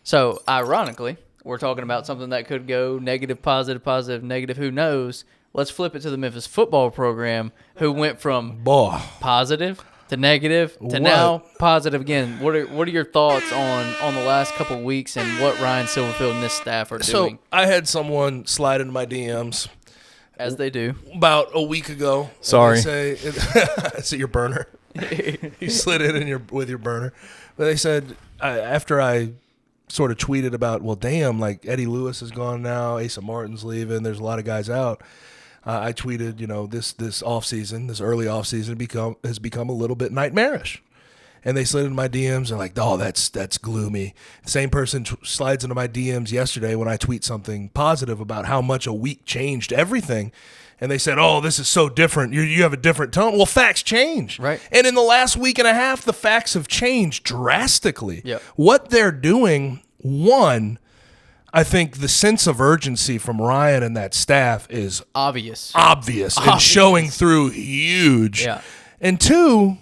So, ironically, we're talking about something that could go negative, positive, positive, negative, who knows. Let's flip it to the Memphis football program, who went from positive to negative to now positive again. What are your thoughts on the last couple of weeks and what Ryan Silverfield and this staff are doing? So I had someone slide into my DMs. As they do. About a week ago. Sorry. Say, is it your burner? You slid in with your burner. But they said, after I sort of tweeted about, well, damn, like Eddie Lewis is gone now, Asa Martin's leaving, there's a lot of guys out. I tweeted, this offseason, this early offseason has become a little bit nightmarish. And they slid into my DMs and like, oh, that's gloomy. The same person slides into my DMs yesterday when I tweet something positive about how much a week changed everything. And they said, oh, this is so different. You have a different tone. Well, facts change. Right. And in the last week and a half, the facts have changed drastically. Yep. What they're doing, one, I think the sense of urgency from Ryan and that staff is obvious and showing through huge. Yeah. And two,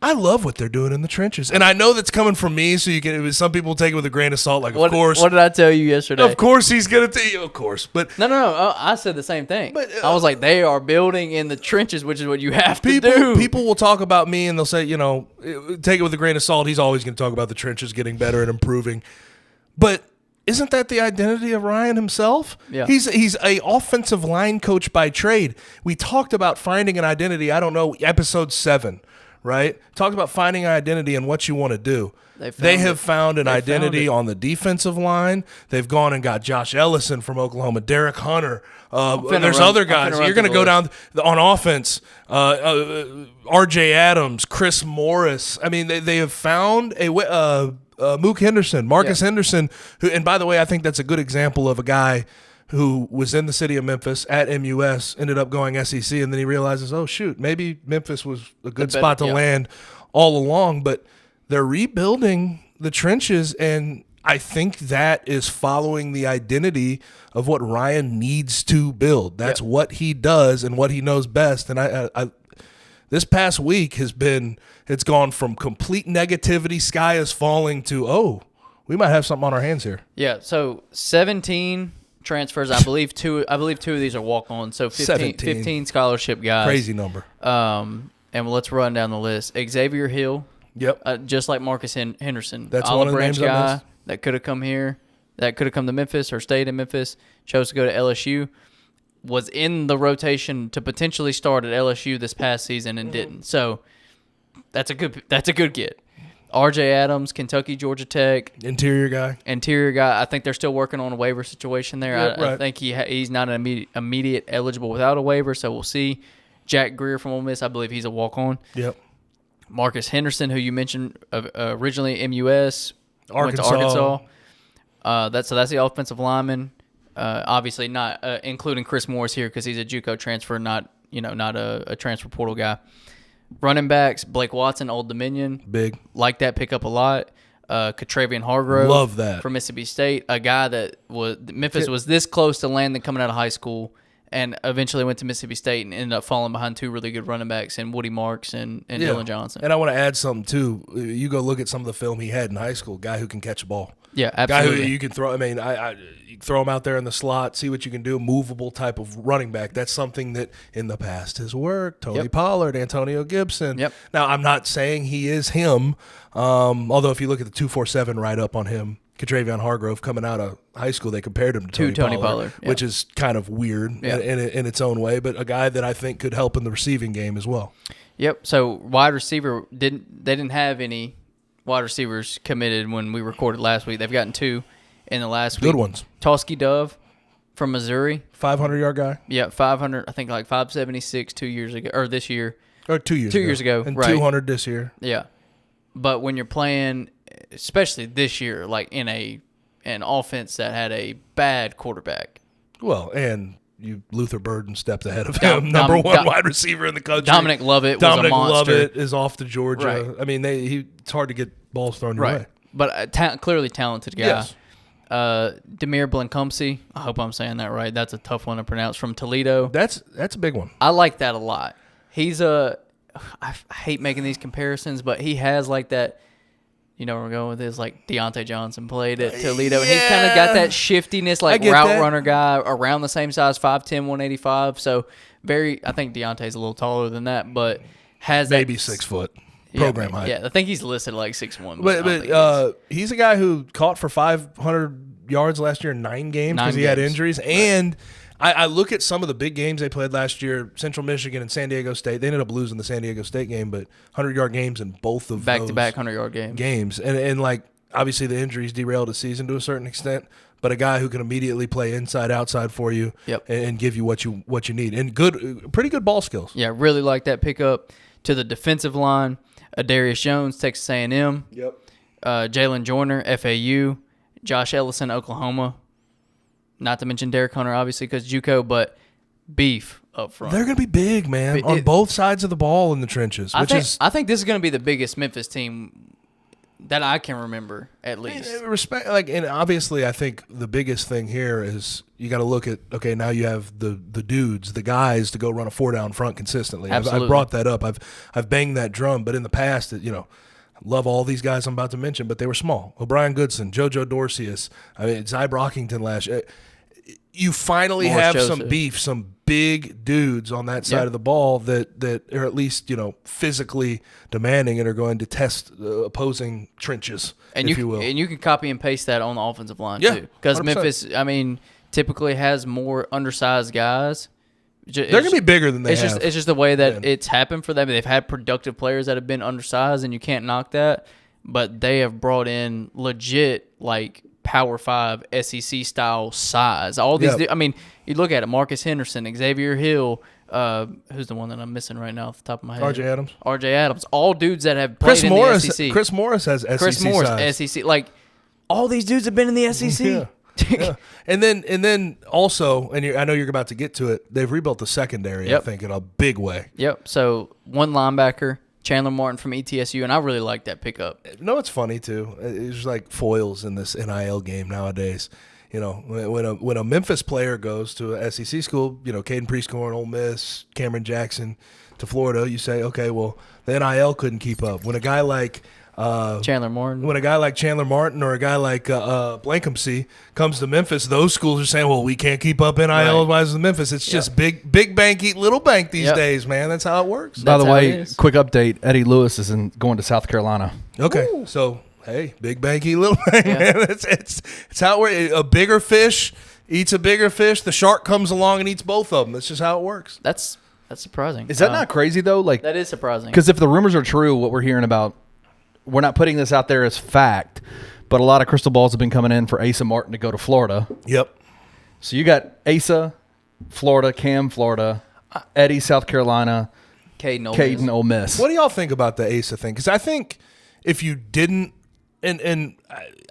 I love what they're doing in the trenches. And I know that's coming from me, so some people take it with a grain of salt, like, of course. What did I tell you yesterday? Of course he's going to tell you, of course. But No, I said the same thing. But I was like, they are building in the trenches, which is what you have to do. People will talk about me, and they'll say, take it with a grain of salt. He's always going to talk about the trenches getting better and improving. But isn't that the identity of Ryan himself? Yeah. He's a offensive line coach by trade. We talked about finding an identity, I don't know, episode 7. Right? Talked about finding an identity and what you want to do. They have found an identity on the defensive line. They've gone and got Josh Ellison from Oklahoma, Derek Hunter. There's other guys. You're going to go down on offense. R.J. Adams, Chris Morris. I mean, they have found Mook Henderson, Marcus Henderson, who, and by the way, I think that's a good example of a guy who was in the city of Memphis at MUS, ended up going SEC, and then he realizes, oh, shoot, maybe Memphis was a good spot to land all along. But they're rebuilding the trenches, and I think that is following the identity of what Ryan needs to build. That's what he does and what he knows best. And I this past week it's gone from complete negativity, sky is falling, to, oh, we might have something on our hands here. Yeah, so 17 transfers. I believe two of these are walk-ons. So 15 scholarship guys. Crazy number. And let's run down the list. Xavier Hill. Yep. Just like Marcus Henderson. That's Olive one of the Branch names guy that could have come here, that could have come to Memphis or stayed in Memphis, chose to go to LSU, was in the rotation to potentially start at LSU this past season and didn't. So that's a good get. R.J. Adams, Kentucky, Georgia Tech. Interior guy. I think they're still working on a waiver situation there. I think he's not an immediate eligible without a waiver, so we'll see. Jack Greer from Ole Miss, I believe he's a walk-on. Yep. Marcus Henderson, who you mentioned originally MUS, went to Arkansas. That's the offensive lineman. Obviously not including Chris Morris here because he's a JUCO transfer, not a transfer portal guy. Running backs, Blake Watson, Old Dominion. Big. Like that pickup a lot. Catravian Hargrove. Love that. From Mississippi State. A guy that Memphis was this close to landing coming out of high school and eventually went to Mississippi State and ended up falling behind two really good running backs in Woody Marks and Dylan Johnson. And I want to add something, too. You go look at some of the film he had in high school, guy who can catch a ball. Yeah, absolutely. Guy who you can throw. I mean, you throw him out there in the slot, see what you can do. Movable type of running back. That's something that in the past has worked. Tony Pollard, Antonio Gibson. Yep. Now, I'm not saying he is him. Although if you look at the 247 write up on him, Catravian Hargrove coming out of high school, they compared him to Tony Pollard, which is kind of weird in its own way. But a guy that I think could help in the receiving game as well. Yep. So wide receiver they didn't have any wide receivers committed when we recorded last week. They've gotten 2 in the last week. Good ones. Tosky Dove from Missouri. 500-yard guy? Yeah, 500, I think like 576 2 years ago, or this year. Or 2 years ago. 2 years ago, and right. 200 this year. Yeah. But when you're playing, especially this year, like in an offense that had a bad quarterback. Well, and Luther Burden stepped ahead of him, number one wide receiver in the country. Dominic Lovett was a monster. Lovett is off to Georgia. Right. I mean, it's hard to get balls thrown your way. But clearly talented guy. Yes. Demir Blankumsey, I hope I'm saying that right. That's a tough one to pronounce, from Toledo. That's a big one. I like that a lot. I hate making these comparisons, but he has like that, you know where we're going with this, like Deontay Johnson played at Toledo, and he's kind of got that shiftiness, like route runner guy, around the same size, 5'10", 185. So I think Deontay's a little taller than that, but has maybe that 6 foot program height. Yeah, I think he's listed like 6'1". But he's a guy who caught for 500 yards last year in 9 games because he had injuries. Right. And I look at some of the big games they played last year, Central Michigan and San Diego State. They ended up losing the San Diego State game, but 100-yard games in both of back-to-back 100-yard games. And like, obviously the injuries derailed the season to a certain extent, but a guy who can immediately play inside, outside for you and give you what you need. And pretty good ball skills. Yeah, really like that pickup. To the defensive line, Darius Jones, Texas A&M. Yep. Jalen Joyner, FAU. Josh Ellison, Oklahoma. Not to mention Derek Hunter, obviously, because JUCO, but beef up front. They're going to be big, man, on both sides of the ball in the trenches. I think this is going to be the biggest Memphis team that I can remember, at least. And obviously, I think the biggest thing here is you got to look at, okay, now you have the dudes, the guys to go run a 4-down front consistently. I've brought that up. I've banged that drum, but in the past, love all these guys I'm about to mention, but they were small. O'Brien Goodson, JoJo Dorcius, Zy Brockington last year. You finally have some beef, some big dudes on that side of the ball that are at least, physically demanding and are going to test opposing trenches, if you will. And you can copy and paste that on the offensive line, too. Because 100%. Memphis, typically has more undersized guys. They're going to be bigger than they have. It's just the way that it's happened for them. They've had productive players that have been undersized, and you can't knock that. But they have brought in legit, like, Power 5 SEC style size. All these, you look at it: Marcus Henderson, Xavier Hill. Who's the one that I'm missing right now off the top of my head? RJ Adams. All dudes that have played in the SEC. Chris Morris has SEC size. SEC. Like, all these dudes have been in the SEC. Yeah. Yeah. And then also, and I know you're about to get to it, they've rebuilt the secondary, I think, in a big way. Yep. So one linebacker, Chandler Martin from ETSU, and I really like that pickup. It's funny too. It's like foils in this NIL game nowadays. When a Memphis player goes to a SEC school, Caden Prieskorn, Ole Miss, Cameron Jackson to Florida, you say, okay, well, the NIL couldn't keep up. When a guy like Chandler Martin. When a guy like Chandler Martin or a guy like Blankumsey comes to Memphis, those schools are saying, well, we can't keep up NIL-wise with Memphis. It's just big bank eat little bank these days, man. That's how it works. By the way, quick update, Eddie Lewis is going to South Carolina. Okay. Ooh. So, hey, big bank eat little bank, man. It's how it works. A bigger fish eats a bigger fish. The shark comes along and eats both of them. That's just how it works. That's surprising. Is that not crazy, though? Like, that is surprising. Because if the rumors are true, what we're hearing about, we're not putting this out there as fact, but a lot of crystal balls have been coming in for Asa Martin to go to Florida. Yep. So you got Asa, Florida, Cam, Florida, Eddie, South Carolina, Caden, Ole Miss. What do y'all think about the Asa thing? Because I think if you didn't, and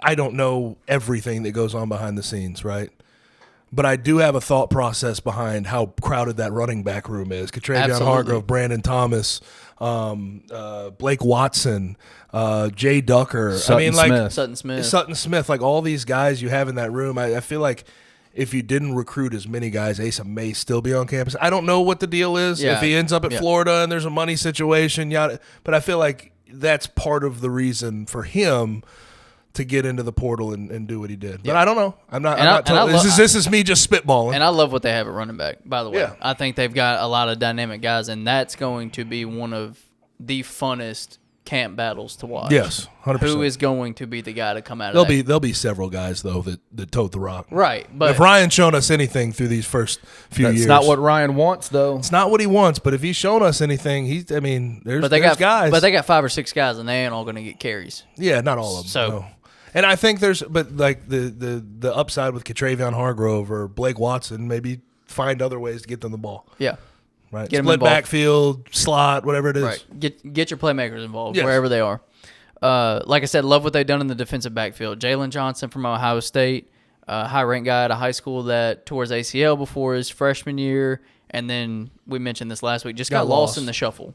I don't know everything that goes on behind the scenes, right? But I do have a thought process behind how crowded that running back room is. Katravion Hargrove, Brandon Thomas, Blake Watson, Jay Ducker. Sutton Smith. Like all these guys you have in that room. I feel like if you didn't recruit as many guys, Asa may still be on campus. I don't know what the deal is. If he ends up at Florida and there's a money situation, but I feel like that's part of the reason for him to get into the portal and do what he did. But I don't know. I'm not this is me just spitballing. And I love what they have at running back, by the way. Yeah. I think they've got a lot of dynamic guys, and that's going to be one of the funnest camp battles to watch. Yes, 100%. Who is going to be the guy to come out of There'll be several guys, though, that tote the rock. Right. But if Ryan's shown us anything through these first few years. That's not what Ryan wants, though. It's not what he wants, but if he's shown us anything, there's guys. But they got 5 or 6 guys, and they ain't all going to get carries. Yeah, not all of them. So. No. And I think the upside with Katravion Hargrove or Blake Watson, maybe find other ways to get them the ball. Yeah. Right. Split backfield, slot, whatever it is. Right. Get your playmakers involved wherever they are. Like I said, love what they've done in the defensive backfield. Jalen Johnson from Ohio State, high-ranked guy at a high school that tore his ACL before his freshman year, and then we mentioned this last week, just got lost in the shuffle.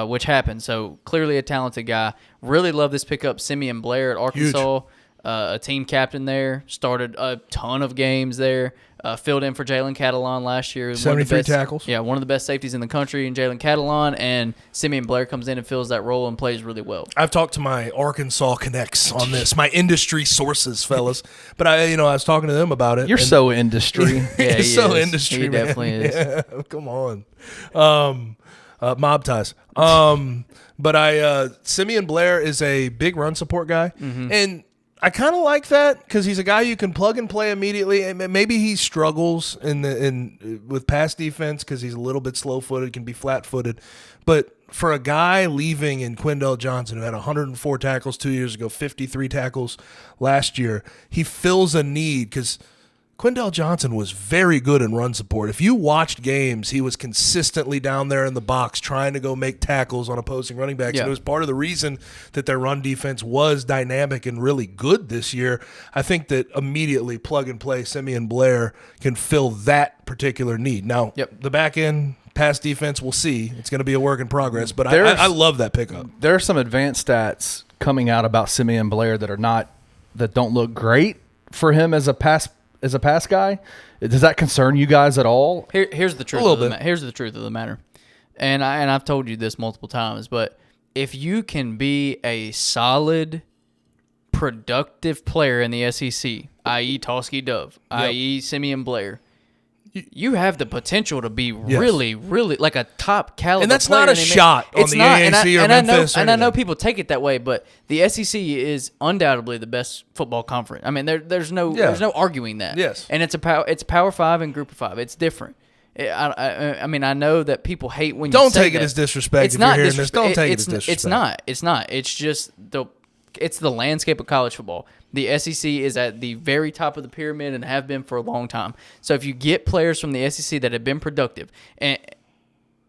Which happened. So clearly a talented guy. Really love this pickup. Simeon Blair at Arkansas. a team captain there, started a ton of games there, filled in for Jalen Catalon last year. 73 tackles. Yeah, one of the best safeties in the country in Jalen Catalon, and Simeon Blair comes in and fills that role and plays really well. I've talked to my Arkansas connects on this, my industry sources, fellas. But I was talking to them about it. You're so industry. Yeah, He's so industry, he man. definitely is. Yeah, come on. Mob ties. But Simeon Blair is a big run support guy. And I kind of like that because he's a guy you can plug and play immediately. And maybe he struggles with pass defense because he's a little bit slow-footed, can be flat-footed. But for a guy leaving in Quindell Johnson, who had 104 tackles 2 years ago, 53 tackles last year, he fills a need because Quindell Johnson was very good in run support. If you watched games, he was consistently down there in the box trying to go make tackles on opposing running backs. Yeah. And it was part of the reason that their run defense was dynamic and really good this year. I think that immediately plug and play Simeon Blair can fill that particular need. Now, the back end pass defense, we'll see. It's going to be a work in progress, but I love that pickup. There are some advanced stats coming out about Simeon Blair that don't look great for him as a pass guy. Does that concern you guys at all? Here's the truth. Here's the truth of the matter, and I've told you this multiple times. But if you can be a solid, productive player in the SEC, i.e. Toski Dove, i.e. Simeon Blair, you have the potential to be really, really like a top caliber. And that's player not a shot on the AAC or Memphis. I know people take it that way, but the SEC is undoubtedly the best football conference. I mean, there's no arguing that. Yes, and it's Power 5 and Group of 5. It's different. I mean, I know that people hate when you don't say take it as disrespect. It's if not you're hearing this. Don't take it as disrespect. It's not. It's just it's the landscape of college football. The SEC is at the very top of the pyramid and have been for a long time. So if you get players from the SEC that have been productive, and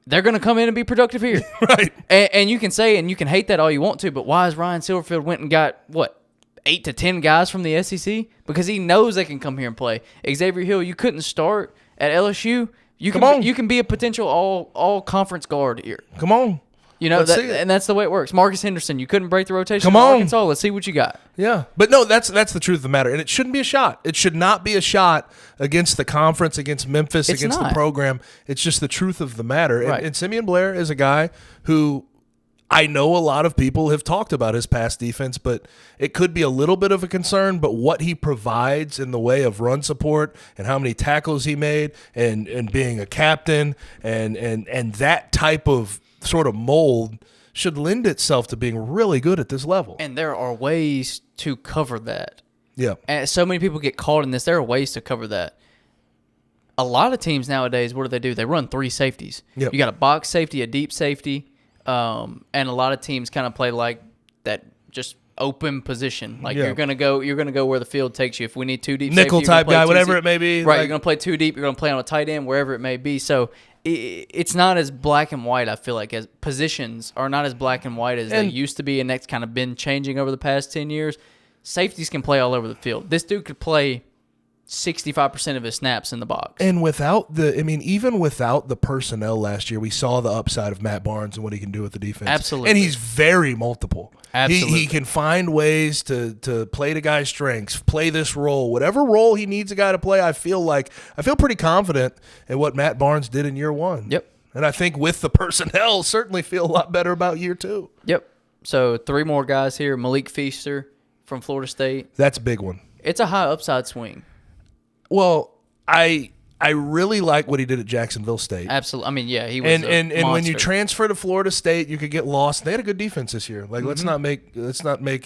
they're going to come in and be productive here. Right. And you can say and you can hate that all you want to, but why has Ryan Silverfield went and got, 8 to 10 guys from the SEC? Because he knows they can come here and play. Xavier Hill, you couldn't start at LSU. You can be a potential all conference guard here. Come on. And that's the way it works. Marcus Henderson, you couldn't break the rotation. Come on, Arkansas. Let's see what you got. Yeah, but no, that's the truth of the matter, and it shouldn't be a shot. It should not be a shot against the conference, against Memphis, against the program. It's just the truth of the matter. Right. And Simeon Blair is a guy who I know a lot of people have talked about his pass defense, but it could be a little bit of a concern. But what he provides in the way of run support and how many tackles he made, and being a captain, and that type of sort of mold should lend itself to being really good at this level. And there are ways to cover that. Yeah. And so many people get caught in this. There are ways to cover that. A lot of teams nowadays, what do? They run 3 safeties. Yep. You got a box safety, a deep safety, and a lot of teams kind of play like that, just open position. Like you're gonna go where the field takes you. If we need 2 deep, nickel safety, type guy, whatever it may be. Right, you're gonna play 2 deep. You're gonna play on a tight end, wherever it may be. So it's not as black and white. I feel like as positions are not as black and white as they used to be, and that's kind of been changing over the past 10 years. Safeties can play all over the field. This dude could play 65% of his snaps in the box. And even without the personnel last year, we saw the upside of Matt Barnes and what he can do with the defense. Absolutely. And he's very multiple. Absolutely. He can find ways to play to guy's strengths, play this role. Whatever role he needs a guy to play, I feel pretty confident in what Matt Barnes did in year 1. Yep. And I think with the personnel, certainly feel a lot better about year 2. Yep. So 3 more guys here. Malik Feaster from Florida State. That's a big one. It's a high upside swing. Well, I really like what he did at Jacksonville State. Absolutely. I mean, yeah, he was and when you transfer to Florida State, you could get lost. They had a good defense this year. Like let's not make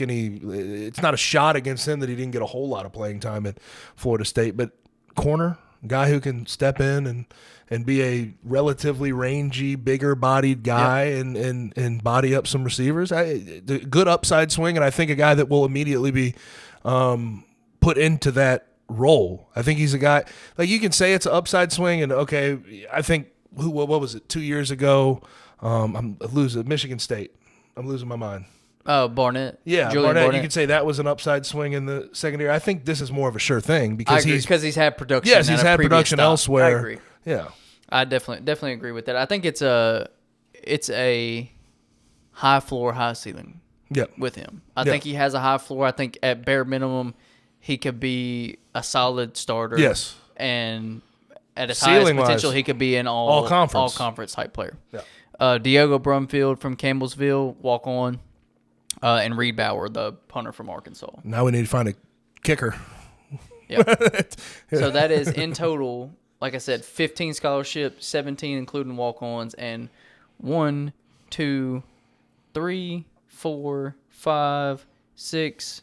any. It's not a shot against him that he didn't get a whole lot of playing time at Florida State, but corner guy who can step in and be a relatively rangy, bigger bodied guy and body up some receivers. Good upside swing, and I think a guy that will immediately be put into that role. I think he's a guy, like you can say it's an upside swing, and okay, I think what was it 2 years ago? I'm losing Michigan State. I'm losing my mind. Oh, Barnett. Yeah, Barnett. You could say that was an upside swing in the secondary. I think this is more of a sure thing because he's had production. Yes, he's had production elsewhere. I agree. Yeah, I definitely agree with that. I think it's a high floor, high ceiling with him. I think he has a high floor. I think at bare minimum, he could be a solid starter. Yes. And at his highest potential, he could be an all conference type player. Yeah. Diego Brumfield from Campbellsville, walk on. And Reed Bauer, the punter from Arkansas. Now we need to find a kicker. Yeah. So that is in total, like I said, 15 scholarships, 17 including walk-ons, and 1, 2, 3, 4, 5, 6.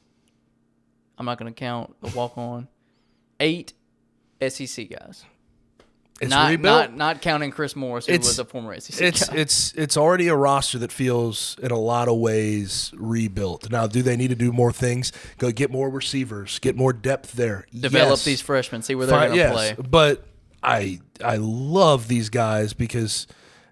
I'm not going to count the walk-on. 8 SEC guys. It's not counting Chris Morris, who was a former SEC guy. It's already a roster that feels in a lot of ways rebuilt. Now, do they need to do more things? Go get more receivers, get more depth there. Develop these freshmen, see where they're going to play. But I love these guys because,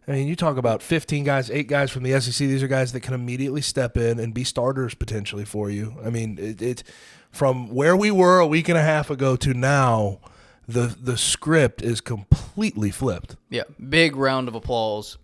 I mean, you talk about 15 guys, 8 guys from the SEC. These are guys that can immediately step in and be starters potentially for you. I mean, it from where we were a week and a half ago to now, the script is completely flipped. Yeah, big round of applause